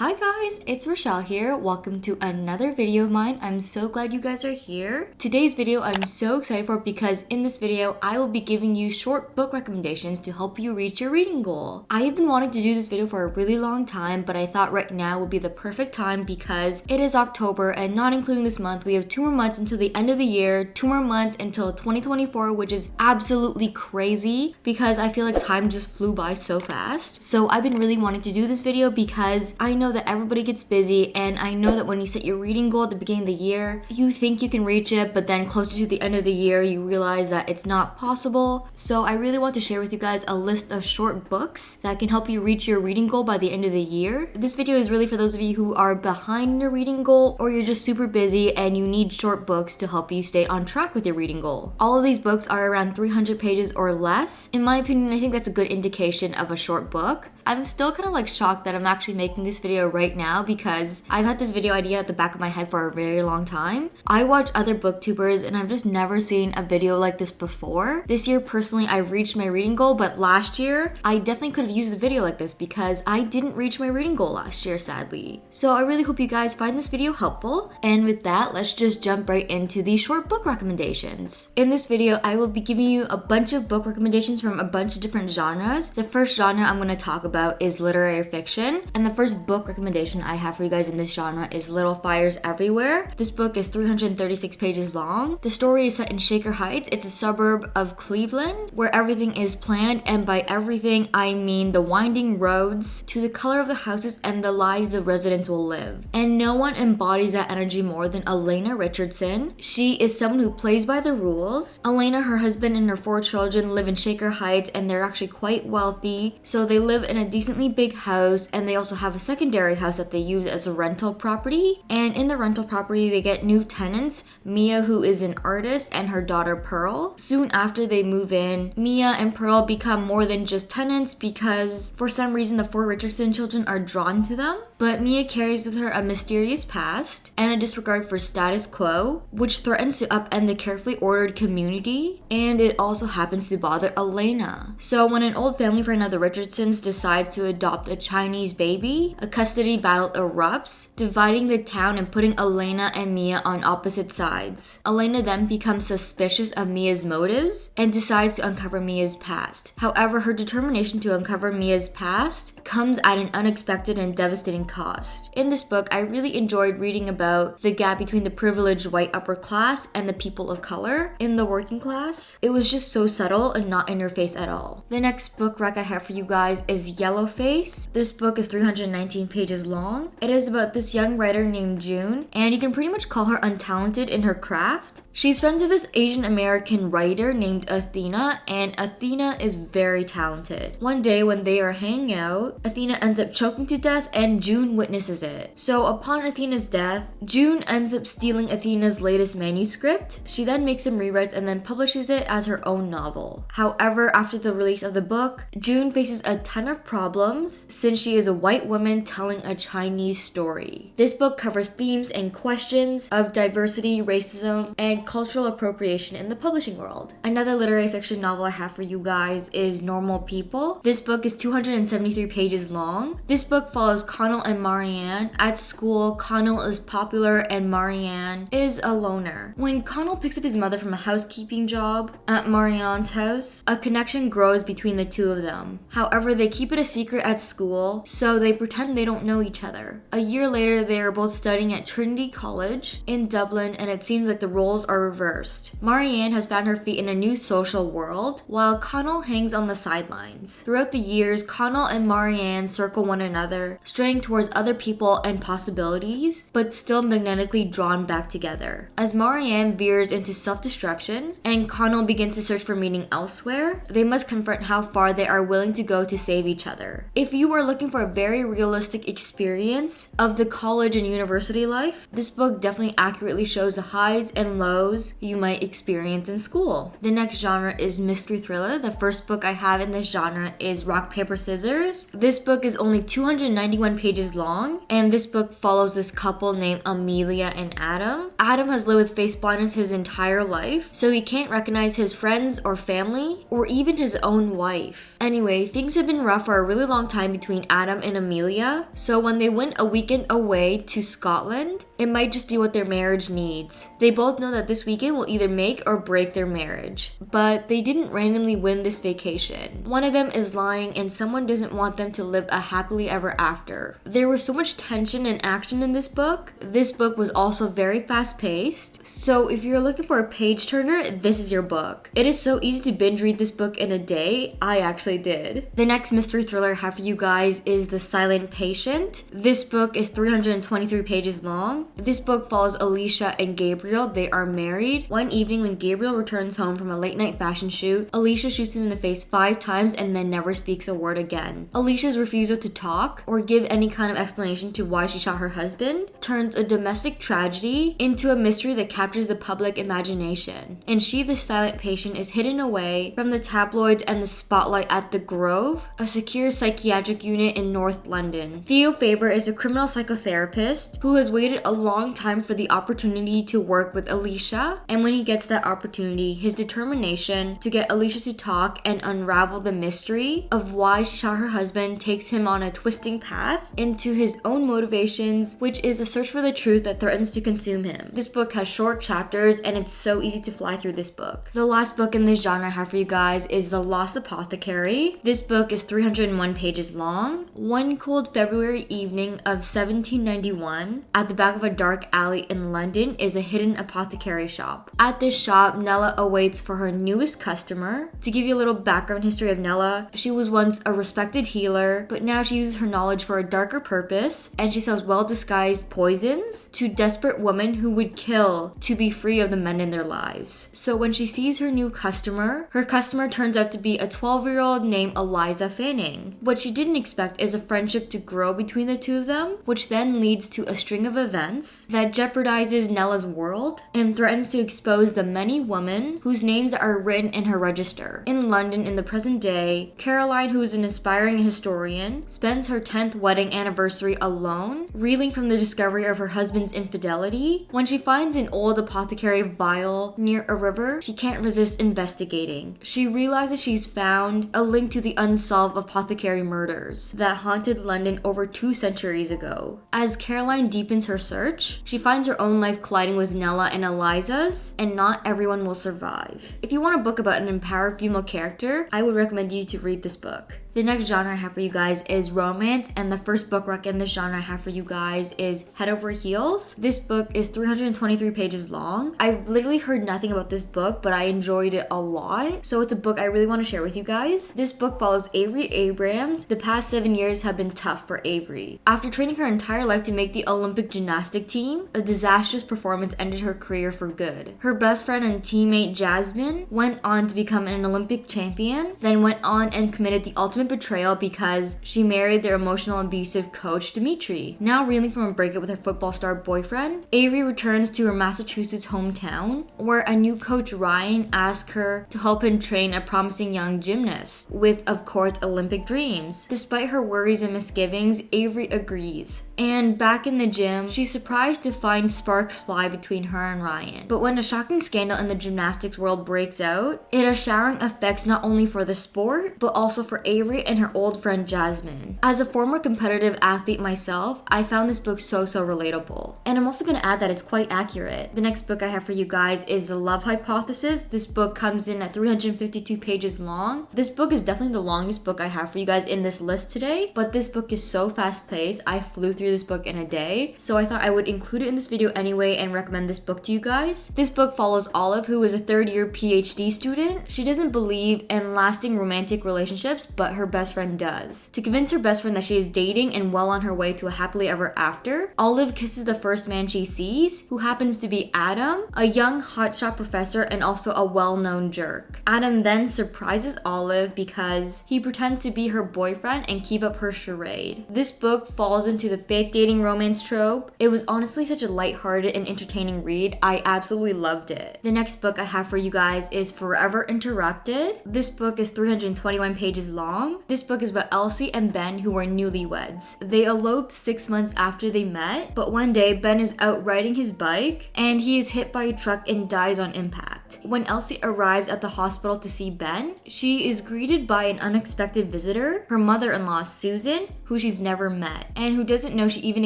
Hi guys, it's Rachelle here. Welcome to another video of mine. I'm so glad you guys are here. Today's video I'm so excited for because in this video I will be giving you short book recommendations to help you reach your reading goal. I have been wanting to do this video for a really long time, but I thought right now would be the perfect time because it is October and not including this month, we have 2 more months until the end of the year, 2 more months until 2024, which is absolutely crazy because I feel like time just flew by so fast. So I've been really wanting to do this video because I know that everybody gets busy, and I know that when you set your reading goal at the beginning of the year, you think you can reach it, but then closer to the end of the year, you realize that it's not possible. So I really want to share with you guys a list of short books that can help you reach your reading goal by the end of the year. This video is really for those of you who are behind your reading goal, or you're just super busy and you need short books to help you stay on track with your reading goal. All of these books are around 300 pages or less. In my opinion, I think that's a good indication of a short book. I'm still kind of shocked that I'm actually making this video right now because I've had this video idea at the back of my head for a very long time. I watch other booktubers and I've just never seen a video like this before. This year personally I've reached my reading goal, but last year I definitely could have used a video like this because I didn't reach my reading goal last year, sadly. So I really hope you guys find this video helpful, and with that, let's just jump right into the short book recommendations. In this video I will be giving you a bunch of book recommendations from a bunch of different genres. The first genre I'm going to talk about is literary fiction, and the first book recommendation I have for you guys in this genre is Little Fires Everywhere. This book is 336 pages long. The story is set in Shaker Heights. It's a suburb of Cleveland where everything is planned, and by everything I mean the winding roads to the color of the houses and the lives the residents will live. And no one embodies that energy more than Elena Richardson. She is someone who plays by the rules. Elena, her husband, and her 4 children live in Shaker Heights, and they're actually quite wealthy, so they live in a decently big house, and they also have a secondary house that they use as a rental property. And in the rental property they get new tenants, Mia, who is an artist, and her daughter Pearl. Soon after they move in, Mia and Pearl become more than just tenants because for some reason the 4 Richardson children are drawn to them. But Mia carries with her a mysterious past and a disregard for status quo, which threatens to upend the carefully ordered community, and it also happens to bother Elena. So when an old family friend of the Richardsons decides to adopt a Chinese baby, a custody battle erupts, dividing the town and putting Elena and Mia on opposite sides. Elena then becomes suspicious of Mia's motives and decides to uncover Mia's past. However, her determination to uncover Mia's past comes at an unexpected and devastating cost. In this book, I really enjoyed reading about the gap between the privileged white upper class and the people of color in the working class. It was just so subtle and not in your face at all. The next book rec I have for you guys is Yellowface. This book is 319 pages long. It is about this young writer named June, and you can pretty much call her untalented in her craft. She's friends with this Asian American writer named Athena, and Athena is very talented. One day when they are hanging out, Athena ends up choking to death and June witnesses it. So upon Athena's death, June ends up stealing Athena's latest manuscript. She then makes some rewrites and then publishes it as her own novel. However, after the release of the book, June faces a ton of problems since she is a white woman telling a Chinese story. This book covers themes and questions of diversity, racism, and cultural appropriation in the publishing world. Another literary fiction novel I have for you guys is Normal People. This book is 273 pages long. This book follows Connell and Marianne. At school, Connell is popular and Marianne is a loner. When Connell picks up his mother from a housekeeping job at Marianne's house, a connection grows between the two of them. However, they keep it a secret at school, so they pretend they don't know each other. A year later, they are both studying at Trinity College in Dublin, and it seems like the roles are reversed. Marianne has found her feet in a new social world, while Connell hangs on the sidelines. Throughout the years, Connell and Marianne circle one another, straying towards other people and possibilities, but still magnetically drawn back together. As Marianne veers into self-destruction, and Connell begins to search for meaning elsewhere, they must confront how far they are willing to go to save each other. If you are looking for a very realistic experience of the college and university life, this book definitely accurately shows the highs and lows you might experience in school. The next genre is mystery thriller. The first book I have in this genre is Rock, Paper, Scissors. This book is only 291 pages pages long, and this book follows this couple named Amelia and Adam. Adam has lived with face blindness his entire life, so he can't recognize his friends or family, or even his own wife. Anyway, things have been rough for a really long time between Adam and Amelia, so when they went a weekend away to Scotland, it might just be what their marriage needs. They both know that this weekend will either make or break their marriage, but they didn't randomly win this vacation. One of them is lying and someone doesn't want them to live a happily ever after. There was so much tension and action in this book. This book was also very fast paced, so if you're looking for a page turner, this is your book. It is so easy to binge read this book in a day. I actually did. The next mystery thriller I have for you guys is The Silent Patient. This book is 323 pages long. This book follows Alicia and Gabriel. They are married. One evening when Gabriel returns home from a late night fashion shoot, Alicia shoots him in the face 5 times and then never speaks a word again. Alicia's refusal to talk or give any kind of explanation to why she shot her husband turns a domestic tragedy into a mystery that captures the public imagination. And she, the silent patient, is hidden away from the tabloids and the spotlight at the Grove, a secure psychiatric unit in North London. Theo Faber is a criminal psychotherapist who has waited a long time for the opportunity to work with Alicia, and when he gets that opportunity, his determination to get Alicia to talk and unravel the mystery of why she shot her husband takes him on a twisting path into his own motivations, which is a search for the truth that threatens to consume him. This book has short chapters and it's so easy to fly through this book. The last book in this genre I have for you guys is The Lost Apothecary. This book is 301 pages long. One cold February evening of 1791, at the back of a dark alley in London is a hidden apothecary shop. At this shop, Nella awaits for her newest customer. To give you a little background history of Nella, she was once a respected healer, but now she uses her knowledge for a darker purpose, and she sells well-disguised poisons to desperate women who would kill to be free of the men in their lives. So when she sees her new customer, her customer turns out to be a 12-year-old named Eliza Fanning. What she didn't expect is a friendship to grow between the two of them, which then leads to a string of events that jeopardizes Nella's world and threatens to expose the many women whose names are written in her register. In London in the present day, Caroline, who is an aspiring historian, spends her 10th wedding anniversary alone, reeling from the discovery of her husband's infidelity. When she finds an old apothecary vial near a river, she can't resist investigating. She realizes she's found a link to the unsolved apothecary murders that haunted London over 2 centuries ago. As Caroline deepens her search, she finds her own life colliding with Nella and Eliza's, and not everyone will survive. If you want a book about an empowered female character, I would recommend you to read this book. The next genre I have for you guys is romance, and the first book rec in this genre I have for you guys is Head Over Heels. This book is 323 pages long. I've literally heard nothing about this book, but I enjoyed it a lot, so it's a book I really want to share with you guys. This book follows Avery Abrams. The past 7 years have been tough for Avery. After training her entire life to make the Olympic gymnastic team, a disastrous performance ended her career for good. Her best friend and teammate Jasmine went on to become an Olympic champion, then went on and committed the ultimate betrayal because she married their emotional abusive coach Dimitri. Now reeling from a breakup with her football star boyfriend, Avery returns to her Massachusetts hometown, where a new coach Ryan asks her to help him train a promising young gymnast with, of course, Olympic dreams. Despite her worries and misgivings, Avery agrees. And back in the gym, she's surprised to find sparks fly between her and Ryan. But when a shocking scandal in the gymnastics world breaks out, it has showering effects not only for the sport, but also for Avery and her old friend Jasmine. As a former competitive athlete myself, I found this book so relatable. And I'm also going to add that it's quite accurate. The next book I have for you guys is The Love Hypothesis. This book comes in at 352 pages long. This book is definitely the longest book I have for you guys in this list today, but this book is so fast paced. I flew through this book in a day, so I thought I would include it in this video anyway and recommend this book to you guys. This book follows Olive, who is a third-year PhD student. She doesn't believe in lasting romantic relationships, but her best friend does. To convince her best friend that she is dating and well on her way to a happily ever after, Olive kisses the first man she sees, who happens to be Adam, a young hotshot professor and also a well-known jerk. Adam then surprises Olive because he pretends to be her boyfriend and keep up her charade. This book falls into the fake dating romance trope. It was honestly such a lighthearted and entertaining read. I absolutely loved it. The next book I have for you guys is Forever Interrupted. This book is 321 pages long. long. This book is about Elsie and Ben, who are newlyweds. They eloped 6 months after they met, but one day Ben is out riding his bike and he is hit by a truck and dies on impact. When Elsie arrives at the hospital to see Ben, she is greeted by an unexpected visitor, her mother-in-law Susan, who she's never met and who doesn't know she even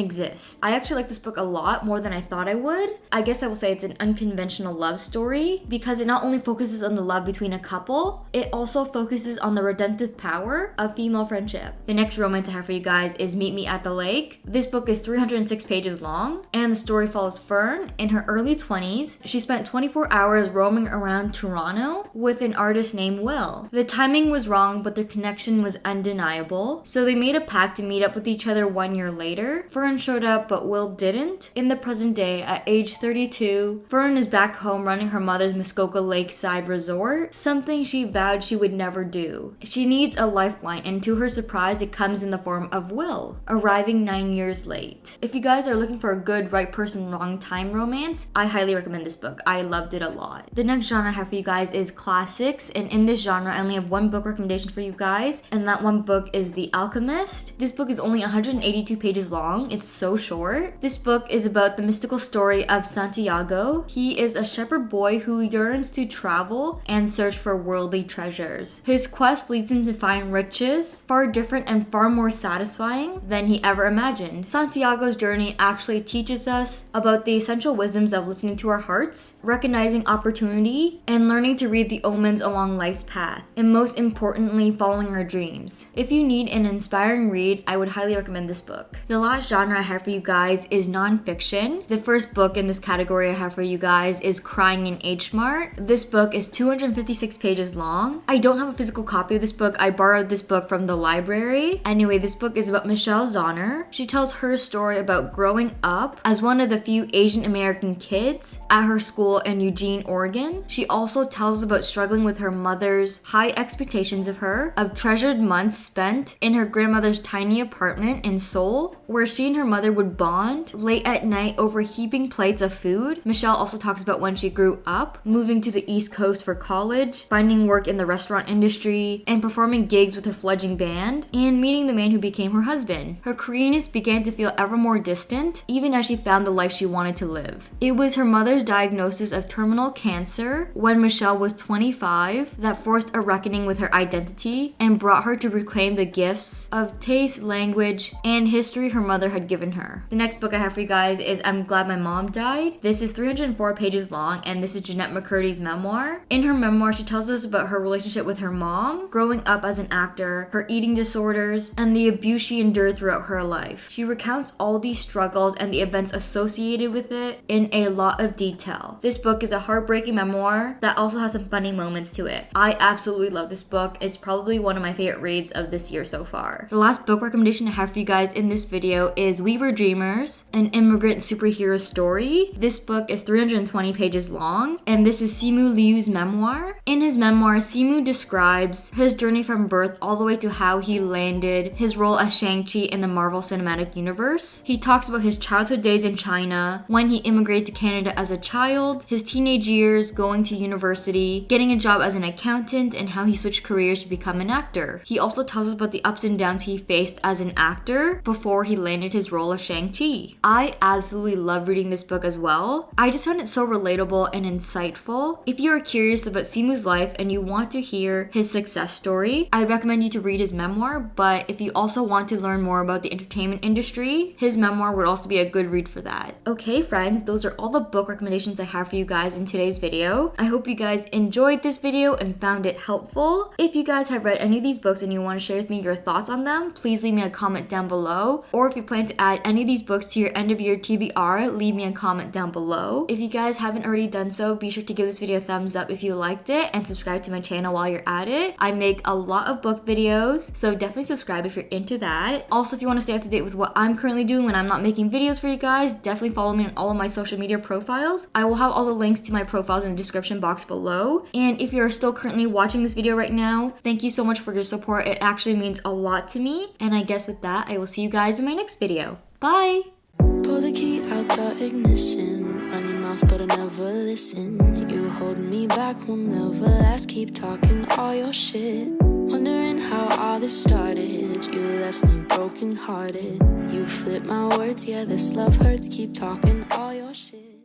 exists. I actually like this book a lot more than I thought I would. I guess I will say it's an unconventional love story because it not only focuses on the love between a couple, it also focuses on the redemptive power of female friendship. The next romance I have for you guys is Meet Me at the Lake. This book is 306 pages long and the story follows Fern in her early 20s. She spent 24 hours roaming around Toronto with an artist named Will. The timing was wrong, but their connection was undeniable, so they made a pact to meet up with each other 1 year later. Fern showed up, but Will didn't. In the present day, at age 32, Fern is back home running her mother's Muskoka Lakeside Resort, something she vowed she would never do. She needs a lifeline, and to her surprise, it comes in the form of Will, arriving 9 years late. If you guys are looking for a good right person, wrong time romance, I highly recommend this book. I loved it a lot. The next genre I have for you guys is classics, and in this genre, I only have one book recommendation for you guys, and that one book is The Alchemist. This book is only 182 pages long. It's so short. This book is about the mystical story of Santiago. He is a shepherd boy who yearns to travel and search for worldly treasures. His quest leads him to find riches far different and far more satisfying than he ever imagined. Santiago's journey actually teaches us about the essential wisdoms of listening to our hearts, recognizing opportunity, and learning to read the omens along life's path, and most importantly, following our dreams. If you need an inspiring read, I would highly recommend this book. The last genre I have for you guys is nonfiction. The first book in this category I have for you guys is Crying in H Mart. This book is 256 pages long. I don't have a physical copy of this book. I borrowed this book from the library. Anyway, this book is about Michelle Zauner. She tells her story about growing up as one of the few Asian American kids at her school in Eugene, Oregon. She also tells about struggling with her mother's high expectations of her, of treasured months spent in her grandmother's tiny apartment in Seoul, where she and her mother would bond late at night over heaping plates of food. Michelle also talks about when she grew up, moving to the East Coast for college, finding work in the restaurant industry, and performing gigs with her fledgling band, and meeting the man who became her husband. Her Koreanness began to feel ever more distant, even as she found the life she wanted to live. It was her mother's diagnosis of terminal cancer when Michelle was 25 that forced a reckoning with her identity and brought her to reclaim the gifts of taste, language, and history her mother had given her. The next book I have for you guys is I'm Glad My Mom Died. This is 304 pages long, and this is Jeanette McCurdy's memoir. In her memoir, she tells us about her relationship with her mom, growing up as an actor, her eating disorders, and the abuse she endured throughout her life. She recounts all these struggles and the events associated with it in a lot of detail. This book is a heartbreaking memoir that also has some funny moments to it. I absolutely love this book. It's probably one of my favorite reads of this year so far. The last book recommendation I have for you guys in this video is We Were Dreamers, an immigrant superhero story. This book is 320 pages long, and this is Simu Liu's memoir. In his memoir, Simu describes his journey from birth all the way to how he landed his role as Shang-Chi in the Marvel Cinematic Universe. He talks about his childhood days in China, when he immigrated to Canada as a child, his teenage years going to university, getting a job as an accountant, and how he switched careers to become an actor. He also tells us about the ups and downs he faced as an actor before he landed his role of Shang-Chi. I absolutely love reading this book as well. I just found it so relatable and insightful. If you are curious about Simu's life and you want to hear his success story, I'd recommend you to read his memoir, but if you also want to learn more about the entertainment industry, his memoir would also be a good read for that. Okay friends, those are all the book recommendations I have for you guys in today's video. I hope you guys enjoyed this video and found it helpful. If you guys have read any of these books and you want to share with me your thoughts on them, please leave me a comment down below. Or if you plan to add any of these books to your end of year TBR, leave me a comment down below. If you guys haven't already done so, be sure to give this video a thumbs up if you liked it and subscribe to my channel while you're at it. I make a lot of book videos, so definitely subscribe if you're into that. Also, if you want to stay up to date with what I'm currently doing when I'm not making videos for you guys, definitely follow me on all of my social media profiles. I will have all the links to my profiles in the description box below. And if you're still currently watching this video right now, thank you so much for your support. It actually means a lot to me. And I guess with that, I will see you guys in my next video. Bye! Pull the key out the ignition. Run your mouth but I never listen. You hold me back, will never last. Keep talking all your shit. Wondering how all this started. You left me broken hearted. You flip my words, yeah, this love hurts. Keep talking all your shit.